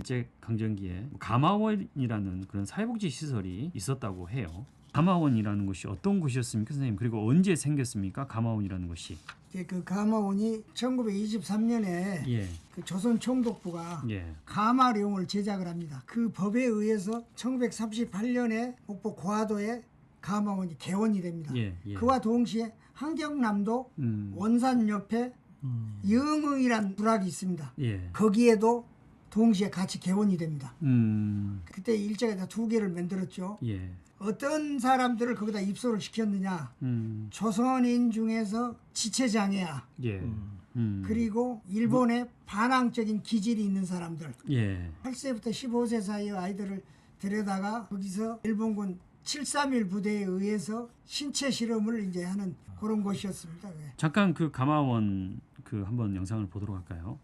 일제 강점기에 가마원이라는 그런 사회복지 시설이 있었다고 해요. 가마원이라는 곳이 어떤 곳이었습니까, 선생님? 그리고 언제 생겼습니까, 가마원이라는 곳이? 그 가마원이 1923년에 예. 그 조선 총독부가 예. 가마령을 제작을 합니다. 그 법에 의해서 1938년에 목포 고화도에 가마원이 개원이 됩니다. 예. 예. 그와 동시에 한경남도 원산 옆에 영흥이란 부락이 있습니다. 예. 거기에도 동시에 같이 개원이 됩니다. 그때 일제가 두 개를 만들었죠. 예. 어떤 사람들을 거기다 입소를 시켰느냐. 조선인 중에서 지체장애야. 예. 그리고 일본의 반항적인 기질이 있는 사람들. 예. 8세부터 15세 사이의 아이들을 데려다가 거기서 일본군 731 부대에 의해서 신체 실험을 이제 하는 그런 곳이었습니다. 잠깐 그 가마원 그 한번 영상을 보도록 할까요?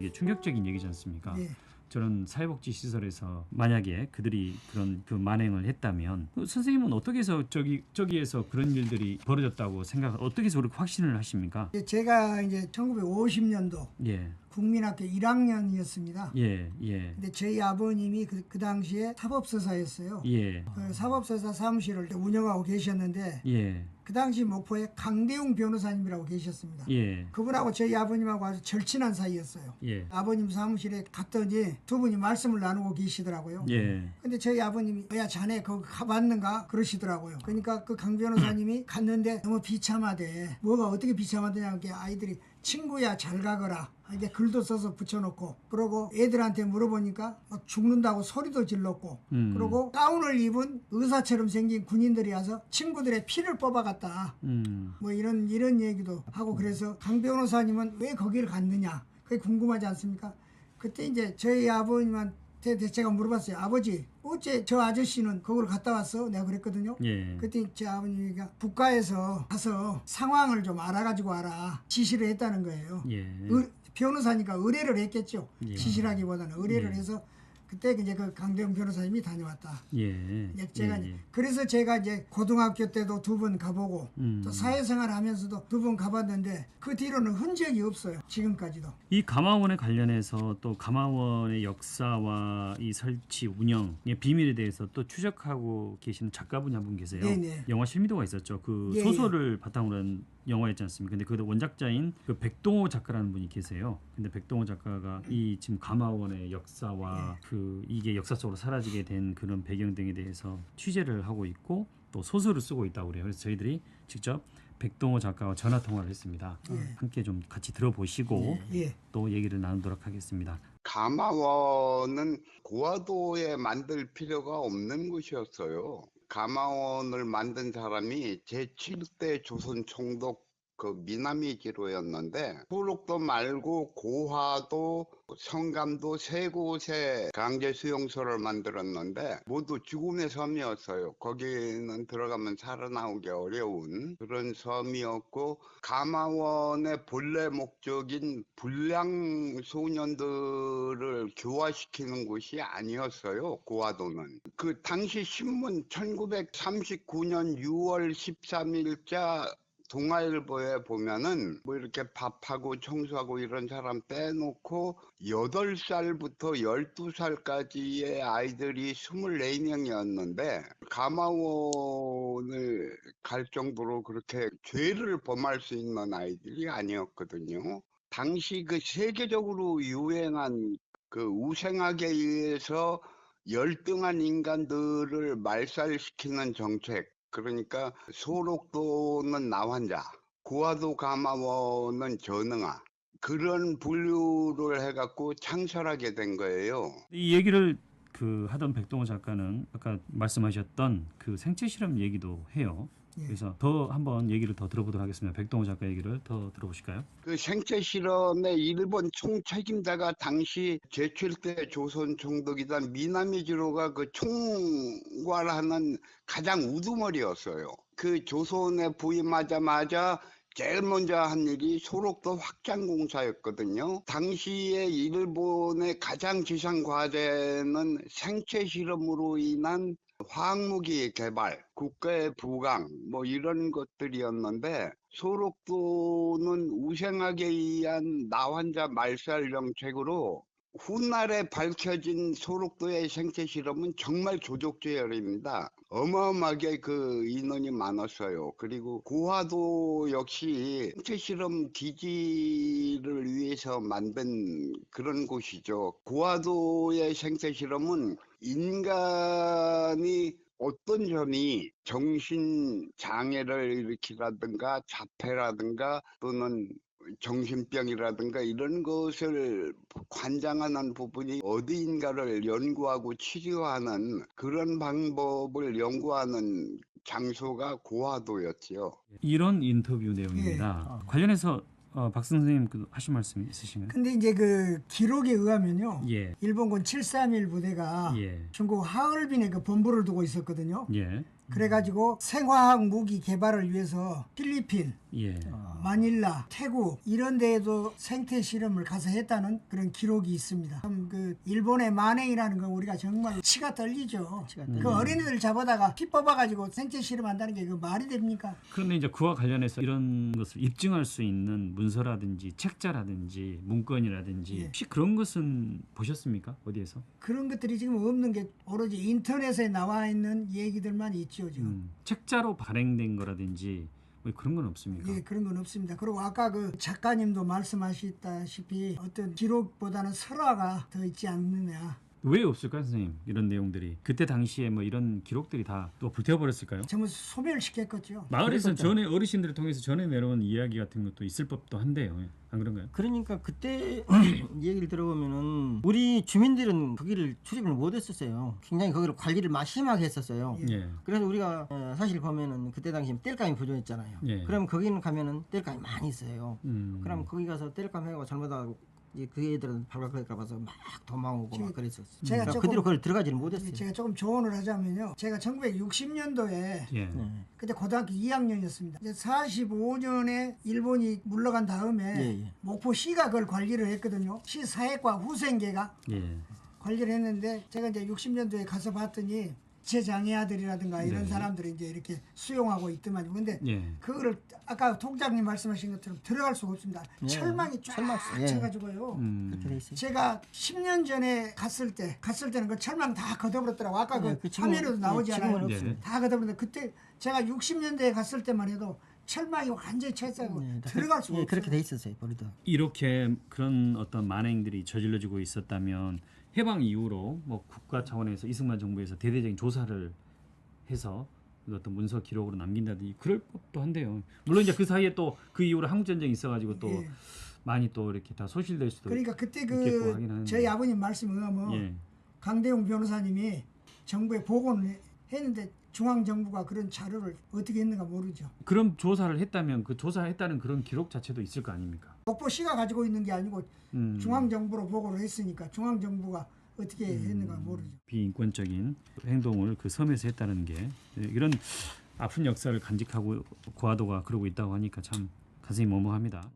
이게 충격적인 얘기지 않습니까? 네. 저런 사회복지 시설에서 만약에 그들이 그런 그 만행을 했다면 선생님은 어떻게 해서 저기에서 그런 일들이 벌어졌다고 어떻게 해서 그렇게 확신을 하십니까? 제가 이제 1950년도 예. 국민학교 1학년이었습니다. 예. 예. 근데 저희 아버님이 그 당시에 사법서사였어요. 예. 그 사법서사 사무실을 운영하고 계셨는데 예. 그 당시 목포에 강대웅 변호사님이라고 계셨습니다. 예. 그분하고 저희 아버님하고 아주 절친한 사이였어요. 예. 아버님 사무실에 갔더니 두 분이 말씀을 나누고 계시더라고요. 예. 근데 저희 아버님이 야 자네 거기 가봤는가 그러시더라고요. 그러니까 그 강 변호사님이 갔는데 너무 비참하대. 뭐가 어떻게 비참하더냐. 이렇게 아이들이 친구야 잘 가거라. 이게 글도 써서 붙여놓고 그러고 애들한테 물어보니까 막 죽는다고 소리도 질렀고 그러고 가운을 입은 의사처럼 생긴 군인들이 와서 친구들의 피를 뽑아갔다. 뭐 이런 얘기도 하고 그래서 강 변호사님은 왜 거기를 갔느냐. 그게 궁금하지 않습니까? 그때 이제 저희 아버님한테 제가 물어봤어요. 아버지 어째 저 아저씨는 거기를 갔다 왔어? 내가 그랬거든요. 예. 그때 제 아버님이 국가에서 가서 상황을 좀 알아가지고 와라 지시를 했다는 거예요. 예. 변호사니까 의뢰를 했겠죠. 예. 지시라기보다는 의뢰를 예. 해서 그때 이제 그 강대웅 변호사님이 다녀왔다. 예. 제가 예. 그래서 제가 이제 고등학교 때도 두 번 가보고 또 사회생활 하면서도 두 번 가봤는데 그 뒤로는 흔적이 없어요. 지금까지도. 이 가마원에 관련해서 또 가마원의 역사와 이 설치 운영의 비밀에 대해서 또 추적하고 계시는 작가분이 한 분 계세요. 네네. 영화 실미도가 있었죠. 그 예, 소설을 바탕으로 한 영화였지 않습니까? 근데 그 원작자인 그 백동호 작가라는 분이 계세요. 근데 백동호 작가가 이 지금 가마원의 역사와 이게 역사 속으로 사라지게 된 그런 배경 등에 대해서 취재를 하고 있고 또 소설을 쓰고 있다고 그래요. 그래서 저희들이 직접 백동호 작가와 전화 통화를 했습니다. 함께 좀 같이 들어보시고 또 얘기를 나누도록 하겠습니다. 가마원은 고화도에 만들 필요가 없는 곳이었어요. 가마원을 만든 사람이 제7대 조선 총독 그 미나미지로였는데 소록도 말고 고화도, 성감도 세 곳에 강제 수용소를 만들었는데 모두 죽음의 섬이었어요. 거기는 들어가면 살아나오기 어려운 그런 섬이었고 가마원의 본래 목적인 불량 소년들을 교화시키는 곳이 아니었어요. 고화도는. 그 당시 신문 1939년 6월 13일자 동아일보에 보면은 뭐 이렇게 밥하고 청소하고 이런 사람 빼놓고 8살부터 12살까지의 아이들이 24명이었는데 가마원을 갈 정도로 그렇게 죄를 범할 수 있는 아이들이 아니었거든요. 당시 그 세계적으로 유행한 그 우생학에 의해서 열등한 인간들을 말살시키는 정책, 그러니까 소록도는 나환자, 고화도 가마원은 전응아, 그런 분류를 해갖고 창설하게 된 거예요. 이 얘기를 하던 백동호 작가는 아까 말씀하셨던 그 생체 실험 얘기도 해요. 예. 그래서 더 한번 얘기를 더 들어보도록 하겠습니다. 백동호 작가 얘기를 더 들어보실까요? 그 생체 실험의 일본 총책임자가 당시 제7대 조선 총독이던 미나미지로가 그 총괄하는 가장 우두머리였어요. 그 조선에 부임하자마자 제일 먼저 한 일이 소록도 확장 공사였거든요. 당시에 일본의 가장 지상 과제는 생체 실험으로 인한 화학무기 개발, 국가의 부강 뭐 이런 것들이었는데 소록도는 우생학에 의한 나환자 말살 정책으로 훗날에 밝혀진 소록도의 생체 실험은 정말 조족죄열입니다. 어마어마하게 그 인원이 많았어요. 그리고 고화도 역시 생체 실험 기지를 위해서 만든 그런 곳이죠. 고화도의 생체 실험은 인간이 어떤 점이 정신 장애를 일으키라든가 자폐라든가 또는 정신병이라든가 이런 것을 관장하는 부분이 어디인가를 연구하고 치료하는 그런 방법을 연구하는 장소가 고화도였지요. 이런 인터뷰 내용입니다. 관련해서 박 선생님 하신 말씀 있으신가요? 근데 이제 그 기록에 의하면요. 예. 일본군 731 부대가 예. 중국 하얼빈에 그 본부를 두고 있었거든요. 예. 그래가지고 생화학 무기 개발을 위해서 필리핀, 예. 마닐라, 태국 이런 데에도 생태 실험을 가서 했다는 그런 기록이 있습니다. 참 그 일본의 만행이라는 건 우리가 정말 치가 떨리죠. 그 어린이들 잡아다가 피 뽑아가지고 생태 실험한다는 게 그 말이 됩니까? 그런데 이제 그와 관련해서 이런 것을 입증할 수 있는 문서라든지 책자라든지 문건이라든지 예. 혹시 그런 것은 보셨습니까? 어디에서? 그런 것들이 지금 없는 게 오로지 인터넷에 나와 있는 얘기들만 있죠 지금. 책자로 발행된 거라든지 뭐 그런 건 없습니까? 예, 그런 건 없습니다. 그리고 아까 그 작가님도 말씀하셨다시피 어떤 기록보다는 설화가 더 있지 않느냐. 왜 없을까요, 선생님? 이런 내용들이 그때 당시에 뭐 이런 기록들이 다 또 불태워버렸을까요? 전부 소멸시켰겠죠. 마을에서 전에 어르신들을 통해서 전해 내려온 이야기 같은 것도 있을 법도 한데요. 안 그런가요? 그러니까 그때 얘기를 들어보면은 우리 주민들은 거기를 출입을 못했었어요. 굉장히 거기를 관리를 심하게 했었어요. 예. 그래서 우리가 사실 보면은 그때 당시 땔감이 부족했잖아요. 예. 그럼 거기는 가면은 땔감이 많이 있어요. 음. 그럼 거기 가서 땔감 해고 잘못하고 그 애들은 발각할까 봐서 막 도망오고 막 그랬었어요. 제가 그러니까 조금- 그대로 그걸 들어가지를 못했어요. 제가 조금 조언을 하자면요. 제가 1960년도에 예. 네. 그때 고등학교 2학년이었습니다. 이제 45년에 일본이 물러간 다음에 예. 목포시가 그걸 관리를 했거든요. 시 사회과 후생계가 예. 관리를 했는데 제가 이제 60년도에 가서 봤더니 제 장애 아들이라든가 이런 네. 사람들이 이제 이렇게 수용하고 있더만요. 근데 예. 그거를 아까 통장님 말씀하신 것처럼 들어갈 수가 없습니다. 예. 철망이 쫙 철망, 예. 쳐가지고요. 그렇게 돼 있어요. 제가 10년 전에 갔을 때는 그 철망 다 걷어버렸더라고. 아까 네, 그 그 지금- 화면에도 나오지 네, 않아요. 지금은 없습니다. 다 걷어버렸는데 그때 제가 60년대에 갔을 때만 해도 철망이 완전히 쳤다고 들어갈 수가 예, 없어요. 그렇게 돼 있었어요. 머리도. 이렇게 그런 어떤 만행들이 저질러지고 있었다면 해방 이후로 뭐 국가 차원에서 이승만 정부에서 대대적인 조사를 해서 그 어떤 문서 기록으로 남긴다든지 그럴 법도 한데요. 물론 이제 그 사이에 또 그 이후로 한국 전쟁이 있어가지고 또 예. 많이 또 이렇게 다 소실될 수도 그러니까 그때 있겠고 하긴 그 하는데. 저희 아버님 말씀에 의하면 예. 강대용 변호사님이 정부에 보고를 했는데 중앙정부가 그런 자료를 어떻게 했는가 모르죠. 그런 조사를 했다면 그 조사했다는 그런 기록 자체도 있을 거 아닙니까? 목포시가 가지고 있는 게 아니고 음. 중앙정부로 보고를 했으니까 중앙정부가 어떻게 했는가 모르죠. 비인권적인 행동을 그 섬에서 했다는 게 이런 아픈 역사를 간직하고 고아도가 그러고 있다고 하니까 참 가슴이 머뭇합니다.